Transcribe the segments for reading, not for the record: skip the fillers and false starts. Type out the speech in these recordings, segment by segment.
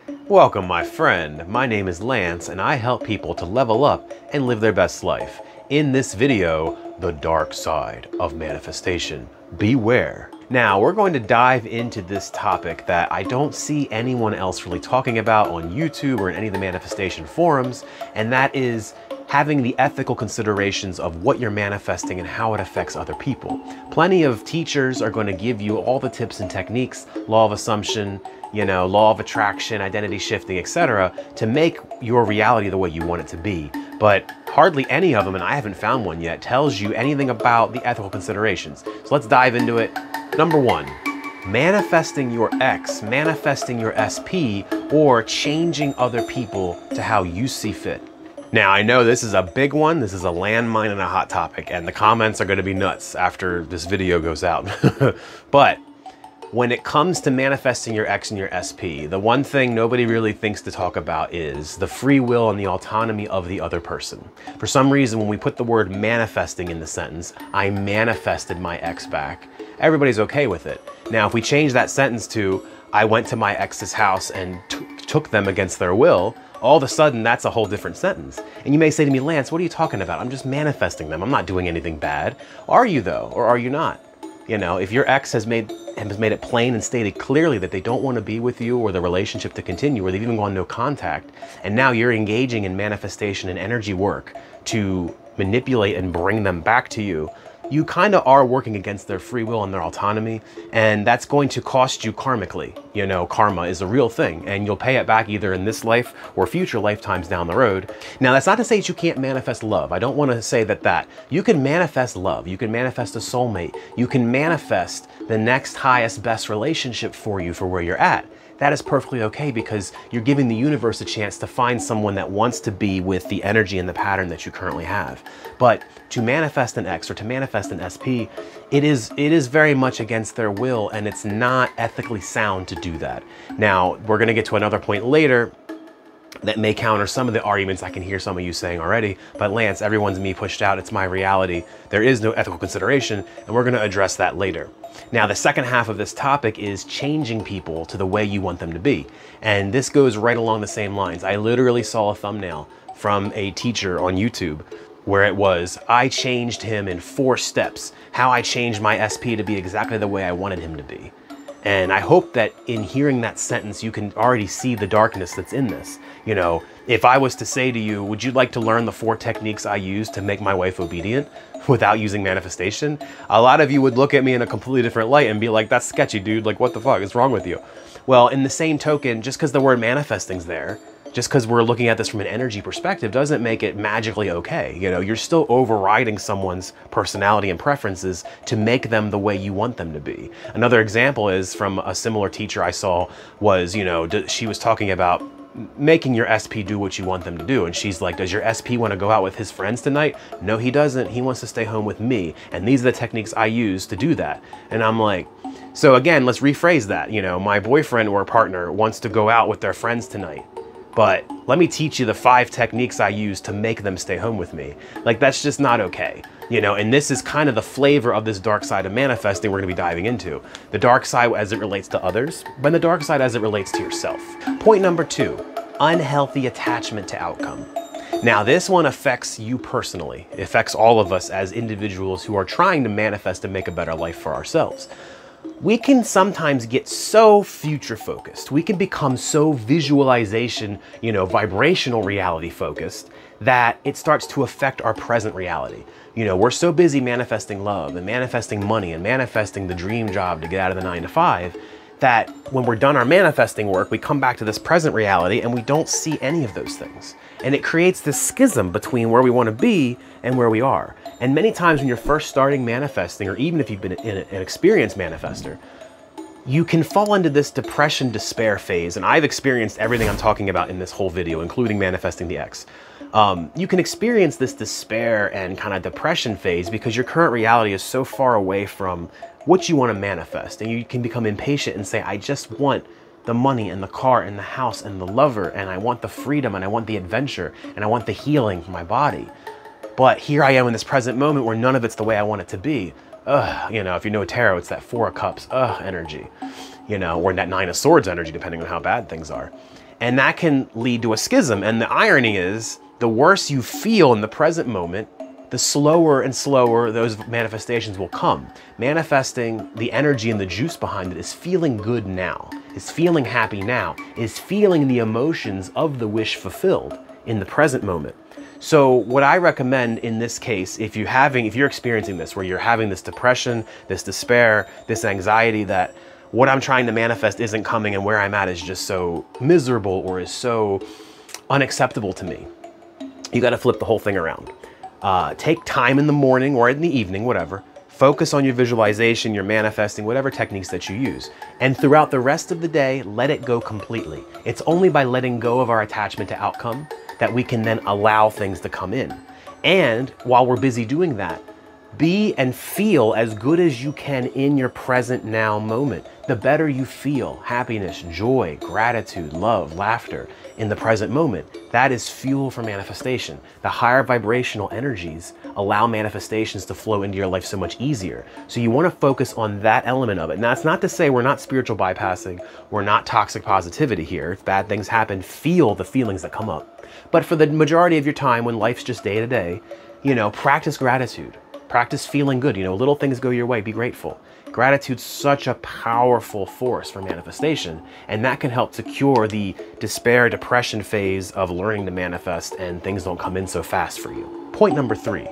Welcome, my friend. My name is Lance, and I help people to level up and live their best life. In this video, the dark side of manifestation. Beware. Now, we're going to dive into this topic that I don't see anyone else really talking about on YouTube or in any of the manifestation forums, and that is having the ethical considerations of what you're manifesting and how it affects other people. Plenty of teachers are going to give you all the tips and techniques, law of assumption, law of attraction, identity shifting, etc., to make your reality the way you want it to be. But hardly any of them, and I haven't found one yet, tells you anything about the ethical considerations. So let's dive into it. Number one, manifesting your X, manifesting your SP, or changing other people to how you see fit. Now, I know this is a big one. This is a landmine and a hot topic, and the comments are going to be nuts after this video goes out. But when it comes to manifesting your X and your SP, the one thing nobody really thinks to talk about is the free will and the autonomy of the other person. For some reason, when we put the word manifesting in the sentence, I manifested my X back, everybody's okay with it. Now, if we change that sentence to, I went to my ex's house and took them against their will, all of a sudden, that's a whole different sentence. And you may say to me, Lance, what are you talking about? I'm just manifesting them. I'm not doing anything bad. Are you though, or are you not? If your ex has made it plain and stated clearly that they don't want to be with you or the relationship to continue, or they've even gone no contact, and now you're engaging in manifestation and energy work to manipulate and bring them back to you, you kind of are working against their free will and their autonomy, and that's going to cost you karmically. Karma is a real thing, and you'll pay it back either in this life or future lifetimes down the road. Now, that's not to say that you can't manifest love. I don't want to say that. You can manifest love. You can manifest a soulmate. You can manifest the next highest, best relationship for you for where you're at. That is perfectly okay, because you're giving the universe a chance to find someone that wants to be with the energy and the pattern that you currently have. But to manifest an X or to manifest an SP, it is very much against their will, and it's not ethically sound to do that. Now, we're going to get to another point later that may counter some of the arguments I can hear some of you saying already, but Lance, everyone's me pushed out, it's my reality. There is no ethical consideration, and we're gonna address that later. Now, the second half of this topic is changing people to the way you want them to be. And this goes right along the same lines. I literally saw a thumbnail from a teacher on YouTube where it was, I changed him in 4 steps, how I changed my SP to be exactly the way I wanted him to be. And I hope that in hearing that sentence, you can already see the darkness that's in this. If I was to say to you, would you like to learn the 4 techniques I use to make my wife obedient without using manifestation? A lot of you would look at me in a completely different light and be like, that's sketchy, dude. Like, what the fuck is wrong with you? Well, in the same token, just because the word manifesting's there, just because we're looking at this from an energy perspective doesn't make it magically okay. You're still overriding someone's personality and preferences to make them the way you want them to be. Another example is from a similar teacher I saw was, she was talking about making your SP do what you want them to do. And she's like, does your SP want to go out with his friends tonight? No, he doesn't. He wants to stay home with me. And these are the techniques I use to do that. And I'm like, so again, let's rephrase that. My boyfriend or partner wants to go out with their friends tonight, but let me teach you the 5 techniques I use to make them stay home with me. Like, that's just not okay. And this is kind of the flavor of this dark side of manifesting we're gonna be diving into. The dark side as it relates to others, but the dark side as it relates to yourself. Point number 2, unhealthy attachment to outcome. Now, this one affects you personally. It affects all of us as individuals who are trying to manifest and make a better life for ourselves. We can sometimes get so future focused. We can become so visualization, vibrational reality focused that it starts to affect our present reality. We're so busy manifesting love and manifesting money and manifesting the dream job to get out of the 9 to 5 that when we're done our manifesting work, we come back to this present reality and we don't see any of those things. And it creates this schism between where we want to be and where we are. And many times when you're first starting manifesting, or even if you've been an experienced manifester, you can fall into this depression, despair phase. And I've experienced everything I'm talking about in this whole video, including manifesting the X. You can experience this despair and kind of depression phase because your current reality is so far away from what you want to manifest. And you can become impatient and say, I just want the money and the car and the house and the lover, and I want the freedom and I want the adventure and I want the healing for my body. But here I am in this present moment where none of it's the way I want it to be. If you know tarot, it's that 4 of Cups energy, or that 9 of Swords energy, depending on how bad things are. And that can lead to a schism. And the irony is, the worse you feel in the present moment, the slower and slower those manifestations will come. Manifesting, the energy and the juice behind it is feeling good now, is feeling happy now, is feeling the emotions of the wish fulfilled in the present moment. So what I recommend in this case, if you're experiencing this, where you're having this depression, this despair, this anxiety that what I'm trying to manifest isn't coming and where I'm at is just so miserable or is so unacceptable to me, you got to flip the whole thing around. Take time in the morning or in the evening, whatever. Focus on your visualization, your manifesting, whatever techniques that you use. And throughout the rest of the day, let it go completely. It's only by letting go of our attachment to outcome that we can then allow things to come in. And while we're busy doing that, be and feel as good as you can in your present now moment. The better you feel, happiness, joy, gratitude, love, laughter in the present moment, that is fuel for manifestation. The higher vibrational energies allow manifestations to flow into your life so much easier. So you want to focus on that element of it. Now, it's not to say we're not spiritual bypassing, we're not toxic positivity here. If bad things happen, feel the feelings that come up. But for the majority of your time, when life's just day to day, practice gratitude. Practice feeling good. Little things go your way. Be grateful. Gratitude's such a powerful force for manifestation, and that can help to cure the despair, depression phase of learning to manifest and things don't come in so fast for you. Point number 3,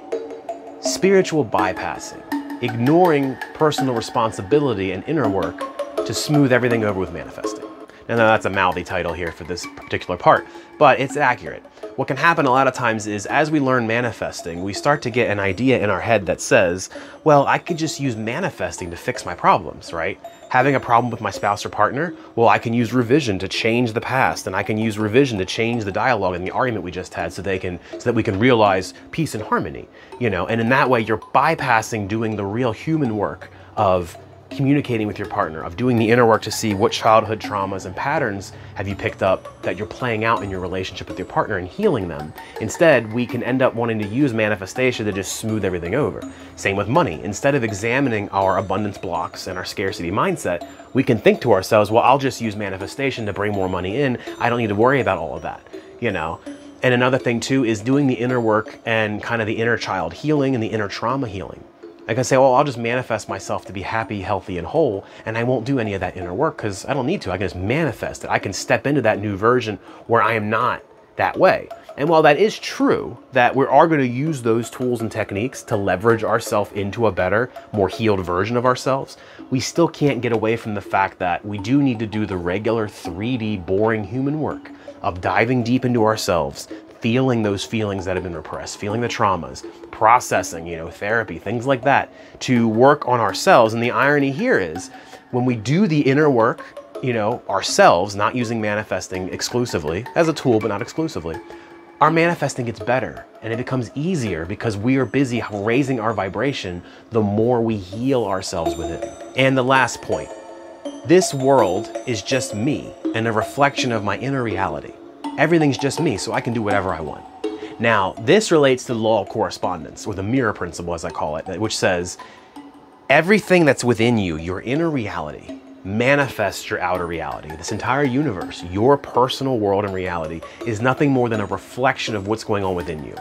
spiritual bypassing, ignoring personal responsibility and inner work to smooth everything over with manifesting. Now, that's a mouthy title here for this particular part, but it's accurate. What can happen a lot of times is as we learn manifesting, we start to get an idea in our head that says, well, I could just use manifesting to fix my problems, right? Having a problem with my spouse or partner, well, I can use revision to change the past, and I can use revision to change the dialogue and the argument we just had so that we can realize peace and harmony, and in that way, you're bypassing doing the real human work of communicating with your partner, of doing the inner work to see what childhood traumas and patterns have you picked up that you're playing out in your relationship with your partner and healing them. Instead, we can end up wanting to use manifestation to just smooth everything over. Same with money. Instead of examining our abundance blocks and our scarcity mindset, we can think to ourselves, well, I'll just use manifestation to bring more money in. I don't need to worry about all of that, And another thing too is doing the inner work and kind of the inner child healing and the inner trauma healing. I can say, well, I'll just manifest myself to be happy, healthy, and whole, and I won't do any of that inner work because I don't need to. I can just manifest it. I can step into that new version where I am not that way. And while that is true, that we are going to use those tools and techniques to leverage ourselves into a better, more healed version of ourselves, we still can't get away from the fact that we do need to do the regular 3D boring human work of diving deep into ourselves, feeling those feelings that have been repressed, feeling the traumas, processing, therapy, things like that, to work on ourselves. And the irony here is when we do the inner work, ourselves, not using manifesting exclusively as a tool, but not exclusively, our manifesting gets better and it becomes easier because we are busy raising our vibration the more we heal ourselves within. And the last point, this world is just me and a reflection of my inner reality. Everything's just me, so I can do whatever I want. Now, this relates to the law of correspondence, or the mirror principle, as I call it, which says everything that's within you, your inner reality, manifests your outer reality. This entire universe, your personal world and reality, is nothing more than a reflection of what's going on within you.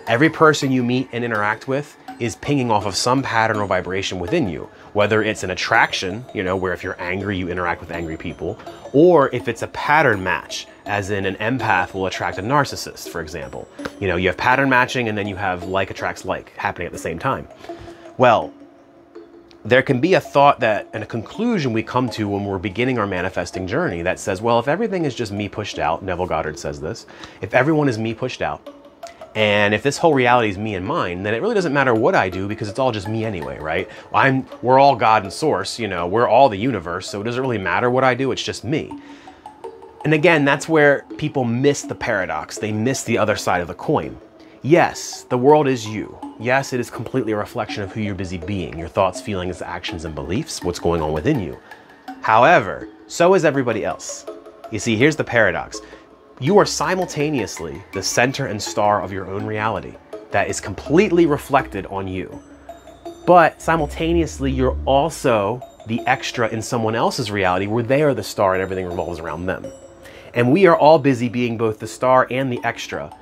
Every person you meet and interact with is pinging off of some pattern or vibration within you, whether it's an attraction, where if you're angry, you interact with angry people, or if it's a pattern match, as in an empath will attract a narcissist, for example. You have pattern matching and then you have like attracts like happening at the same time. Well, there can be a thought that and a conclusion we come to when we're beginning our manifesting journey that says, well, if everything is just me pushed out, Neville Goddard says this, if everyone is me pushed out, and if this whole reality is me and mine, then it really doesn't matter what I do because it's all just me anyway, right? We're all God and source, we're all the universe, so it doesn't really matter what I do, it's just me. And again, that's where people miss the paradox. They miss the other side of the coin. Yes, the world is you. Yes, it is completely a reflection of who you're busy being, your thoughts, feelings, actions, and beliefs, what's going on within you. However, so is everybody else. You see, here's the paradox. You are simultaneously the center and star of your own reality that is completely reflected on you. But simultaneously, you're also the extra in someone else's reality where they are the star and everything revolves around them. And we are all busy being both the star and the extra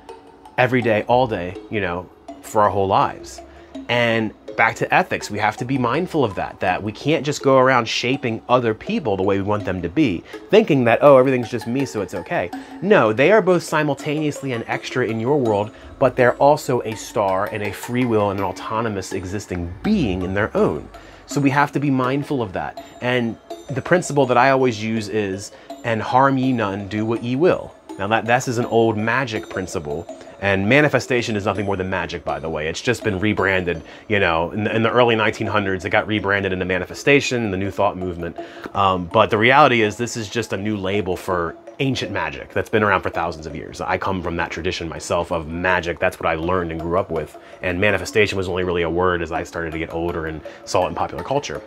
every day, all day, you know, for our whole lives. And back to ethics, we have to be mindful of that we can't just go around shaping other people the way we want them to be, thinking that, oh, everything's just me, so it's okay. No, they are both simultaneously an extra in your world, but they're also a star and a free will and an autonomous existing being in their own. So we have to be mindful of that. And the principle that I always use is, and harm ye none, do what ye will. Now this is an old magic principle, and manifestation is nothing more than magic, by the way. It's just been rebranded, you know, in the early 1900s, it got rebranded into manifestation, the New Thought movement. But the reality is this is just a new label for ancient magic that's been around for thousands of years. I come from that tradition myself of magic. That's what I learned and grew up with. And manifestation was only really a word as I started to get older and saw it in popular culture.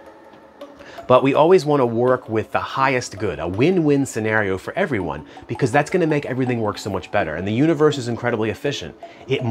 But we always want to work with the highest good, a win-win scenario for everyone, because that's going to make everything work so much better. And the universe is incredibly efficient. It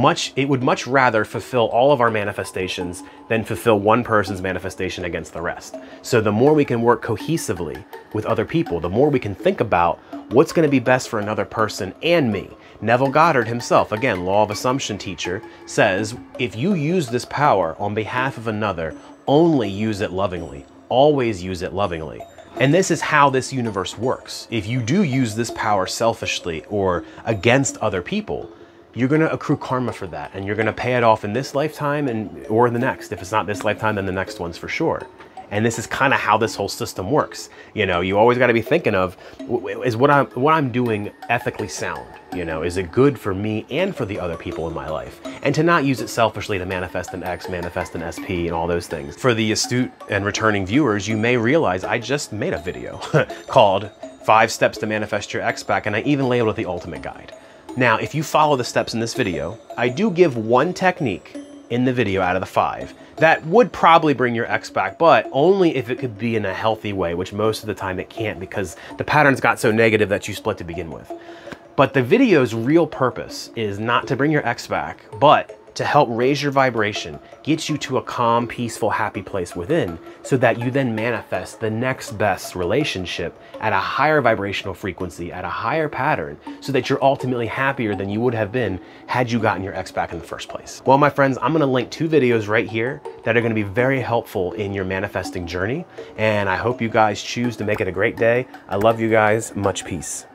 would much rather fulfill all of our manifestations than fulfill one person's manifestation against the rest. So the more we can work cohesively with other people, the more we can think about what's going to be best for another person and me. Neville Goddard himself, again, law of assumption teacher, says, if you use this power on behalf of another, only use it lovingly. Always use it lovingly. And this is how this universe works. If you do use this power selfishly or against other people, you're going to accrue karma for that, and you're going to pay it off in this lifetime or the next. If it's not this lifetime, then the next one's for sure. And this is kind of how this whole system works. You know, you always got to be thinking of, is what I'm doing ethically sound? You know, is it good for me and for the other people in my life? And to not use it selfishly to manifest an X, manifest an SP, and all those things. For the astute and returning viewers, you may realize I just made a video called 5 Steps to Manifest Your X Back, and I even labeled it the Ultimate Guide. Now, if you follow the steps in this video, I do give one technique in the video out of the 5 that would probably bring your X back, but only if it could be in a healthy way, which most of the time it can't, because the patterns got so negative that you split to begin with. But the video's real purpose is not to bring your X back, but to help raise your vibration, get you to a calm, peaceful, happy place within, so that you then manifest the next best relationship at a higher vibrational frequency, at a higher pattern, so that you're ultimately happier than you would have been had you gotten your X back in the first place. Well, my friends, I'm gonna link 2 videos right here that are gonna be very helpful in your manifesting journey, and I hope you guys choose to make it a great day. I love you guys. Much peace.